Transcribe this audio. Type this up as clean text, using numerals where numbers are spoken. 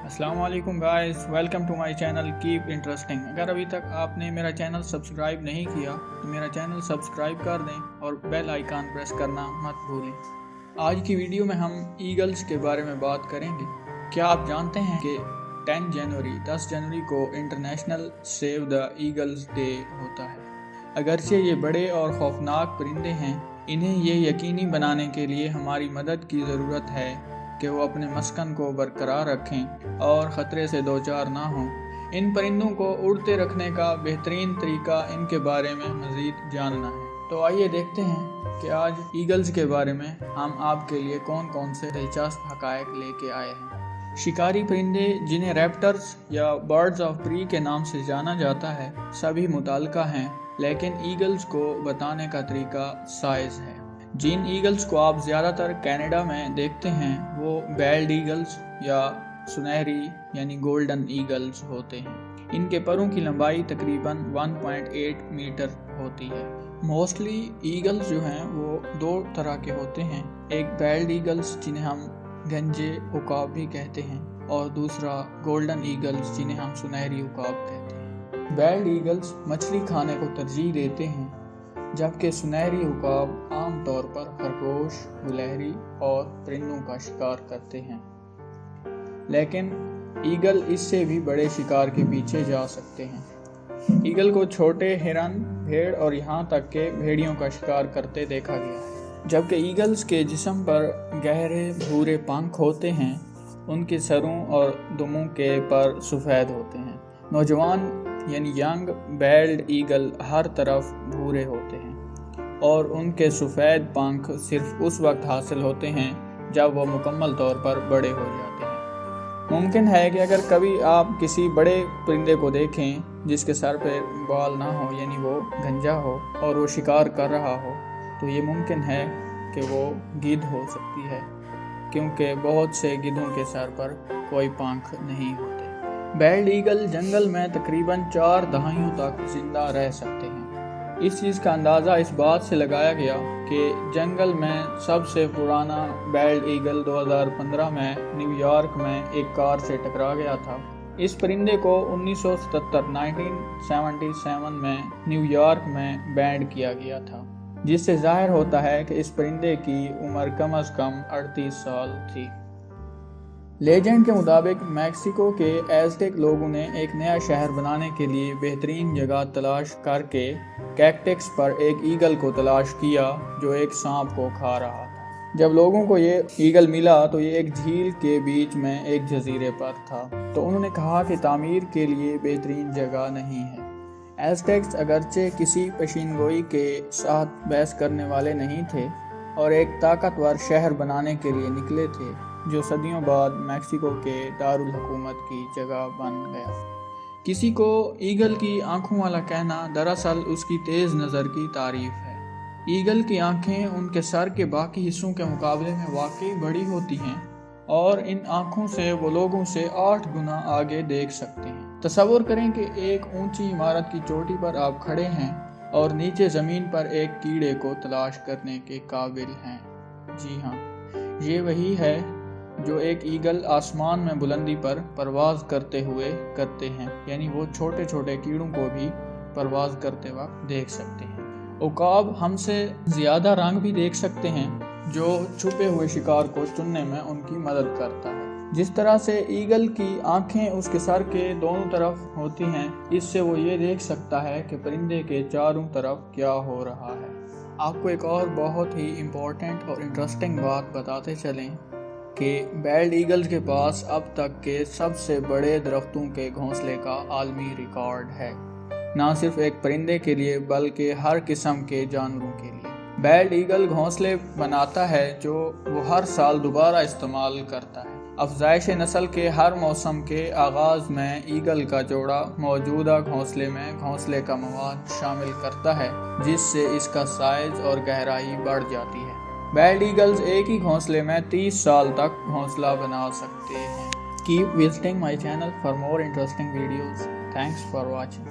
अस्सलाम वालेकुम guys, welcome to my channel keep interesting. अगर अभी तक आपने मेरा चैनल सब्सक्राइब नहीं किया तो मेरा चैनल सब्सक्राइब कर दें और बेल आइकन प्रेस करना मत भूलें। आज की वीडियो में हम ईगल्स के बारे में बात करेंगे। क्या आप जानते हैं कि 10 जनवरी को international save the eagles day होता है। अगरचे ये बड़े और खौफनाक परिंदे हैं, इन्हें ये यकीनी बनाने के लिए हमारी मदद की ज़रूरत है कि वो अपने मस्कन को बरकरार रखें और ख़तरे से दो चार ना हों। इन परिंदों को उड़ते रखने का बेहतरीन तरीका इनके बारे में मज़ीद जानना है। तो आइए देखते हैं कि आज ईगल्स के बारे में हम आपके लिए कौन कौन से दिलचस्प हक़ाइक़ लेके आए हैं। शिकारी परिंदे, जिन्हें रैप्टर्स या बर्ड्स ऑफ प्री के नाम से जाना जाता है, सभी मुतल्लिका हैं, लेकिन ईगल्स को बताने का तरीका साइज़ है। जिन ईगल्स को आप ज़्यादातर कनाडा में देखते हैं वो बेल्ड ईगल्स या सुनहरी यानी गोल्डन ईगल्स होते हैं। इनके परों की लंबाई तकरीबन 1.8 मीटर होती है। मोस्टली ईगल्स जो हैं वो दो तरह के होते हैं, एक बेल्ड ईगल्स जिन्हें हम गंजे उकाब भी कहते हैं और दूसरा गोल्डन ईगल्स जिन्हें हम सुनहरी उकाब कहते हैं। बेल्ड ईगल्स मछली खाने को तरजीह देते हैं, जबकि सुनहरी उकाब आम तौर पर खरगोश, गिलहरी और परिंदों का शिकार करते हैं, लेकिन ईगल इससे भी बड़े शिकार के पीछे जा सकते हैं। ईगल को छोटे हिरन, भेड़ और यहाँ तक के भेड़ियों का शिकार करते देखा गया है। जबकि ईगल्स के जिस्म पर गहरे भूरे पंख होते हैं, उनके सरों और दुमों के पर सफ़ेद होते हैं। नौजवान यानी यंग बेल्ड ईगल हर तरफ भूरे होते हैं और उनके सफ़ेद पंख सिर्फ उस वक्त हासिल होते हैं जब वो मुकम्मल तौर पर बड़े हो जाते हैं। मुमकिन है कि अगर कभी आप किसी बड़े परिंदे को देखें जिसके सर पर बाल ना हो, यानी वो गंजा हो और वो शिकार कर रहा हो, तो ये मुमकिन है कि वो गिद्ध हो सकती है, क्योंकि बहुत से गिद्धों के सर पर कोई पंख नहीं होते। बेल्ड ईगल जंगल में तकरीबन 4 दहाइयों तक जिंदा रह सकते हैं। इस चीज़ का अंदाज़ा इस बात से लगाया गया कि जंगल में सबसे पुराना बेल्ड ईगल 2015 में न्यूयॉर्क में एक कार से टकरा गया था। इस परिंदे को 1977 में न्यूयॉर्क में बैंड किया गया था, जिससे जाहिर होता है कि इस परिंदे की उम्र कम से कम 38 साल थी। लेजेंड के मुताबिक मैक्सिको के एज़टेक लोगों ने एक नया शहर बनाने के लिए बेहतरीन जगह तलाश करके कैक्टस पर एक ईगल को तलाश किया जो एक सांप को खा रहा था। जब लोगों को ये ईगल मिला तो ये एक झील के बीच में एक जजीरे पर था, तो उन्होंने कहा कि तामीर के लिए बेहतरीन जगह नहीं है। एज़टेक्स अगरचे किसी पेशिनगोई के साथ बहस करने वाले नहीं थे और एक ताकतवर शहर बनाने के लिए निकले थे, जो सदियों बाद मैक्सिको के दारुल हुकूमत की जगह बन गया। किसी को ईगल की आंखों वाला कहना दरअसल उसकी तेज़ नज़र की तारीफ है। ईगल की आंखें उनके सर के बाकी हिस्सों के मुकाबले में वाकई बड़ी होती हैं और इन आंखों से वो लोगों से 8 गुना आगे देख सकते हैं। तसव्वुर करें कि एक ऊंची इमारत की चोटी पर आप खड़े हैं और नीचे ज़मीन पर एक कीड़े को तलाश करने के काबिल हैं। जी हाँ, ये वही है जो एक ईगल आसमान में बुलंदी पर परवाज़ करते हुए करते हैं, यानी वो छोटे छोटे कीड़ों को भी परवाज़ करते वक्त देख सकते हैं। उकाब हमसे ज़्यादा रंग भी देख सकते हैं, जो छुपे हुए शिकार को चुनने में उनकी मदद करता है। जिस तरह से ईगल की आंखें उसके सर के दोनों तरफ होती हैं, इससे वो ये देख सकता है कि परिंदे के चारों तरफ क्या हो रहा है। आपको एक और बहुत ही इम्पोर्टेंट और इंटरेस्टिंग बात बताते चलें कि बेल्ड ईगल्स के पास अब तक के सबसे बड़े दरख्तों के घोंसले का आलमी रिकॉर्ड है, ना सिर्फ एक परिंदे के लिए बल्कि हर किस्म के जानवरों के लिए। बेल्ड ईगल घोंसले बनाता है जो वो हर साल दोबारा इस्तेमाल करता है। अफजाइश नस्ल के हर मौसम के आगाज़ में ईगल का जोड़ा मौजूदा घोंसले में घोंसले का मवाद शामिल करता है, जिससे इसका साइज और गहराई बढ़ जाती है। बेल्ड ईगल्स एक ही घोंसले में 30 साल तक घोंसला बना सकते हैं। Keep visiting my channel for more interesting videos. Thanks for watching.